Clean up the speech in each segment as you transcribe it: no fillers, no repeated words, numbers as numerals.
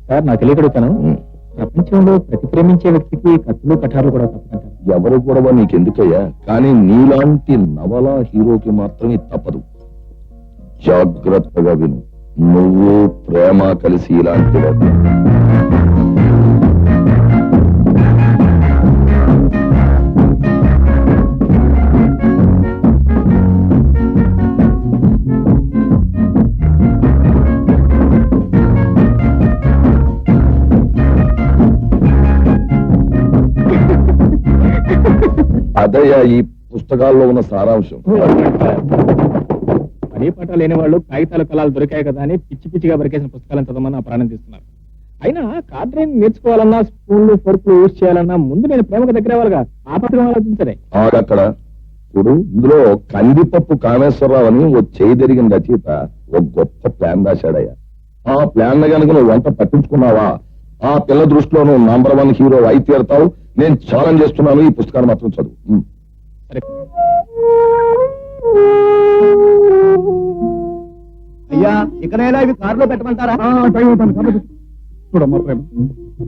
Sir నాకు తెలియకడుగుతాను, ప్రపంచంలో ప్రతి ప్రేమించే వ్యక్తికి కత్తులు కఠారులు కూడా తప్పదంటారు. ఎవరు కూడా నీకెందుకయ్యా, కానీ నీలాంటి నవలా హీరోకి మాత్రమే తప్పదు. జాగ్రత్తగా విను, నువ్వు ప్రేమ కలిసి ఇలాంటి అదయ్యా ఈ పుస్తకాల్లో ఉన్న సారాంశం. పని పాట లేని వాళ్ళు కాగితాల కళాలు దొరికాయి కదా అని పిచ్చి పిచ్చిగా బరికేసిన పుస్తకాలను చదవమని నా ప్రాణం తీస్తున్నారు. అయినా కార్ డ్రైవింగ్ నేర్చుకోవాలన్నా, స్పూన్లు ఫోర్కులు యూజ్ చేయాలన్నా ముందు నేను ప్రేమకు దగ్గర అవ్వాలిగా. ఆ పథకం ఆలోచించదే అక్కడ చూడు, ఇందులో కందిపప్పు కామేశ్వరరావు అని ఓ చేయదరిగిన రచయిత ఒక గొప్ప ప్లాన్ రాశాడయ్యా. ఆ ప్లాన్ కనుక నువ్వు వంట పట్టించుకున్నావా, ఆ పిల్ల దృష్టిలో నువ్వు నంబర్ 1 హీరో అయి తీరుతావు. నేను ఛాలెంజ్ చేస్తున్నాను, ఈ పుస్తకాన్ని మాత్రం చదువు. అయ్యా ఇకనైనా ఇవి కారులో పెట్టమంటారా? చూడమ్మా ప్రేమ,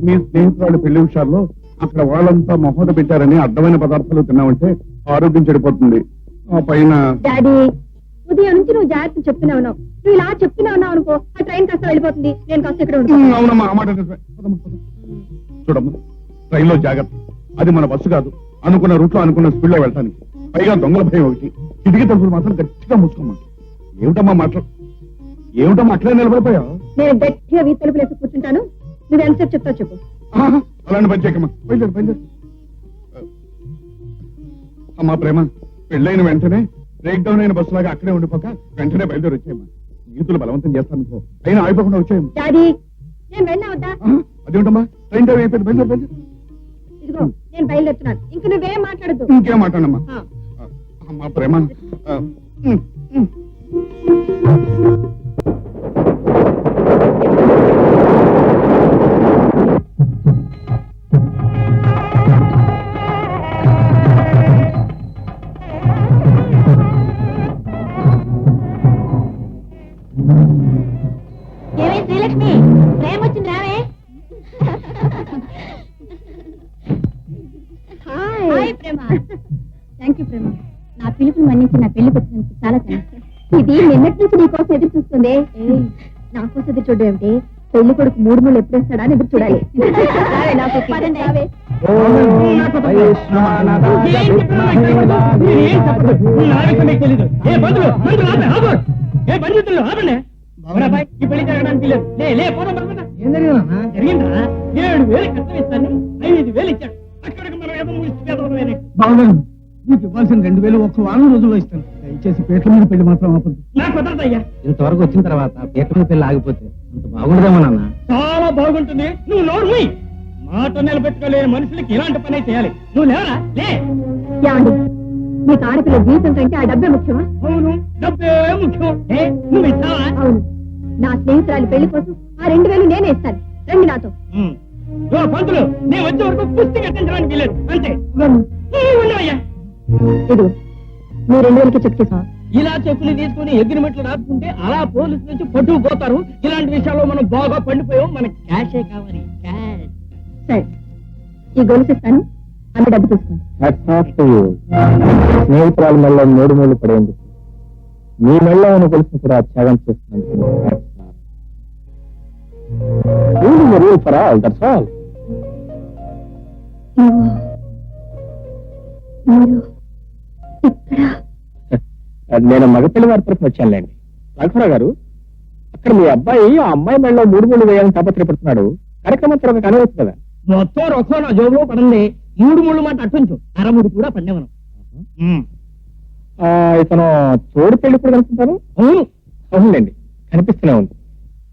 మీ స్నేహితురాలు పెళ్లి విషయాల్లో అక్కడ వాళ్ళంతా మొహోద పెట్టారని అడ్డమైన పదార్థాలు తిన్నామంటే ఆరోగ్యం చెడిపోతుంది. ఆ పైన డాడీ ఉదయం నుంచి నువ్వు జాగ్రత్త చెప్తూనే ఉన్నావు. నువ్వు ఇలా చెప్తూనే ఉన్నావు అనుకో, ఆ ట్రైన్ కాస్త వెళ్ళిపోతుంది, నేను కాస్త ఇక్కడ ఉంటాను. అవునమ్మా, ఆ మాట నిజమే. చూడమ్మా, ట్రైన్లో జాగ్రత్త. అది మన బస్సు కాదు, అనుకున్న రూట్ లో అనుకున్న స్పీడ్ లో వెళ్ళటానికి. పైగా దొంగల భయం ఒకటి. కిటికీ తలుపులు మాత్రం గట్టిగా మూసుకోమ్మా. ఏమిటమ్మా అట్లే నిలబడిపోయావు? నేను గట్టిగా వీధి తలుపులు వేసి కూర్చుంటాను, నువ్వు ఎంతసేపు చెప్తావు చెప్పు. అలాంటి పని చేయకమ్మా, బయలుదేరు. అమ్మా ప్రేమ, పెళ్ళైన వెంటనే బ్రేక్ డౌన్ అయిన బస్సు లాగా అక్కడే ఉండిపోక వెంటనే బయలుదేరి వచ్చేయమ్మా. నీతులు బలవంతం చేస్తాను, అయినా ఆగిపోకుండా వచ్చేయమ్మా. డాడీ నేను వెళ్ళా వద్దా? అదేమిటమ్మా, ట్రైన్ టైం అయిపోయింది, బయలుదేరు. ఇదిగో నేను బయలుదేరుతున్నాను, ఇంక నువ్వేం మాట్లాడద్దు. ఇంకేం మాట్లాడమ్మా. అమ్మా ప్రేమ, ఏమే శ్రీలక్ష్మి, ప్రేమ వచ్చింది రావే. Hi Prema. థ్యాంక్ యూ ప్రేమ, నా పిలుపుని మన్నించి నా పెళ్లికి వచ్చినందుకు చాలా థ్యాంక్స్. ఇది నిన్నటి నుంచి నీకోసం ఎదురు చూస్తుంది. నా కోసం ఎదురు చూడడం ఏమిటి, పెళ్లి కొడుకు 3 ముళ్ళు ఎప్పుడు వేస్తాడా అని ఎదురు చూడాలి. ఈ పెళ్లి జరగడానికి లేదు. జరిగిందా? 7,000 కష్టం ఇస్తాను, 5,000 ఇచ్చాడు. అక్కడికి మనం ఏదో ముగిసి బాగున్నాను. నీకు ఇవ్వాల్సిన 2,000 ఒక్క వారం రోజుల్లో ఇస్తాను. దయచేసి పీటల మీద పెళ్లి మాత్రం ఆపదు. నాకు కుదరదయ్యా. ఇంతవరకు వచ్చిన తర్వాత పీటల మీద పెళ్లి ఆగిపోతే అంత బాగుండదేమో నాన్న. చాలా బాగుంటుంది. నువ్వు నోరు మూయి. మాట నిలబెట్టుకోలేని మనుషులకి ఇలాంటి పనే చేయాలి. నువ్వు లేవరా? లే. నీకు ఆడపిల్ల జీవితం కంటే ఆ డబ్బే ముఖ్యమా? అవును, డబ్బే ముఖ్యం. నువ్వు ఇస్తావా? అవును, నా స్నేహితురాలి పెళ్లి కోసం ఆ 2,000 నేనే ఇస్తాను. రండి నాతో. పంతులు, నేను వచ్చే వరకు కుస్తీ కట్టించడానికి లేదు, అంతే. ఉండవయ్యా. ఇది నువ్వు 2,000కి చెక్ చేసావా? ఇలా చెప్పులు తీసుకుని ఎగ్రిమెంట్లు రాసుకుంటే అలా పోలీసు నుంచి పట్టుకుపోతారు. ఇలాంటి విషయాల్లో మనం బాగా పండిపోయాం. మనకి క్యాషే కావాలి, క్యాష్. సరే, ఈ గొలుసు ఇస్తాను, అన్న డబ్బు తీసుకోండి. స్నేహితురాల మెళ్ళ 3 ముళ్ళు పడేందుకు మీ మెళ్ళ ఉన్న గొలుసు కూడా త్యాగం చేస్తున్నాను. నేను మగపిల్లి వారి తరఫున వచ్చానులేండి. రాఘవరావు గారు, అక్కడ మీ అబ్బాయి ఆ అమ్మాయి మెళ్ళలో 3 ముళ్ళు వేయాలని తాపత్రయపడుతున్నాడు. కార్యక్రమం తర్వాత కనవచ్చు కదా. మొత్తం రొక్కం నా జోబులో పడింది. 3 ముళ్ళు మాట అట్టుంచు, 6 కూడా పండే మనం. ఇతను చోడు పెళ్లి కూడా కనుక్కుంటారు. అవునులేండి, కనిపిస్తూనే ఉంది.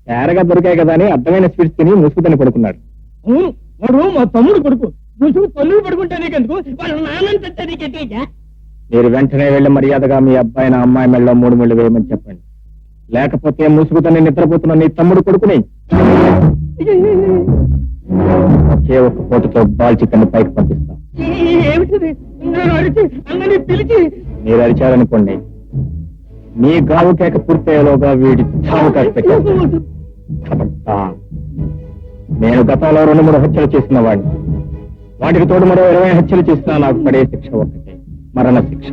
తేరగా దొరికాయి కదా అని అర్థమైన స్వీట్స్ తిని ముసుగుదని పడుకున్నాడు. అవును, వాడు మా తమ్ముడు కొడుకు. ముసుగు తల్లుడు పడుకుంటే నీకెందుకు, వాళ్ళ నాన్నని తెచ్చే నీకెట్టేగా. మీరు వెంటనే వెళ్లి మర్యాదగా మీ అబ్బాయి నా అమ్మాయి మెళ్ళలో 3 ముళ్ళు వేయమని చెప్పండి. లేకపోతే ముసుగుతని నిద్రపోతున్న నీ తమ్ముడు కొడుకుని ఒకే ఒక్క పోటుతో బాల్ చికెన్ పైకి పంపిస్తాం. మీరు అరిచారనుకోండి, మీ గావు కేక పూర్తయ్యేలోగా వీడి చావు కాసి పెట్టారు. నేను గతంలో 2-3 హత్యలు చేసిన వాడిని. వాటికి తోడు మరో 20 హత్యలు చేసినా నాకు పడే శిక్ష ఒక్కటే, మరణ శిక్ష.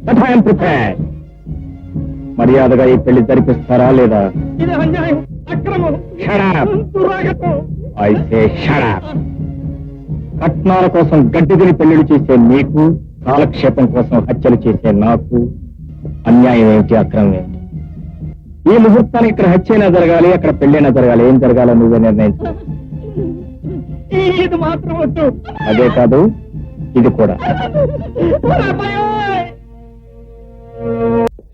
But I am prepared. మర్యాదగా ఈ పెళ్లి జరిపిస్తారా లేదా? ఇది అన్యాయం, అక్రమం, Shut up. దురాగతం. I say shut up. కట్నాల కోసం గడ్డి తిని పెళ్లిళ్ళు చేసే నీకు, కాలక్షేపం కోసం హత్యలు చేసే నాకు అన్యాయం ఏమిటి, అక్రమం ఏమిటి? ఈ ముహూర్తానికి ఇక్కడ హత్యైనా జరగాలి, అక్కడ పెళ్ళైనా జరగాలి. ఏం జరగాలో నువ్వే నిర్ణయించు. ఇది మాత్రం వద్దు. అదే కాదు, ఇది కూడా.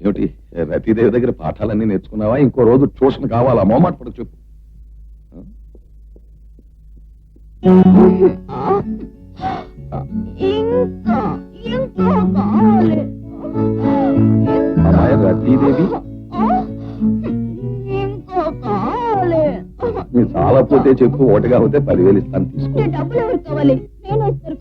ఏమిటి రతీదేవి దగ్గర పాఠాలన్నీ నేర్చుకున్నావా? ఇంకో రోజు ట్యూషన్ కావాలా? మొహమాట పడకు చెప్పు. అమ్మాయి రతీదేవి, నీ చాలా పోతే చెప్పు, ఒకటి కాకపోతే 10,000 ఇస్తాను, తీసుకో. డబ్బులు ఎవరు కావాలి? నేను ఇస్తారు.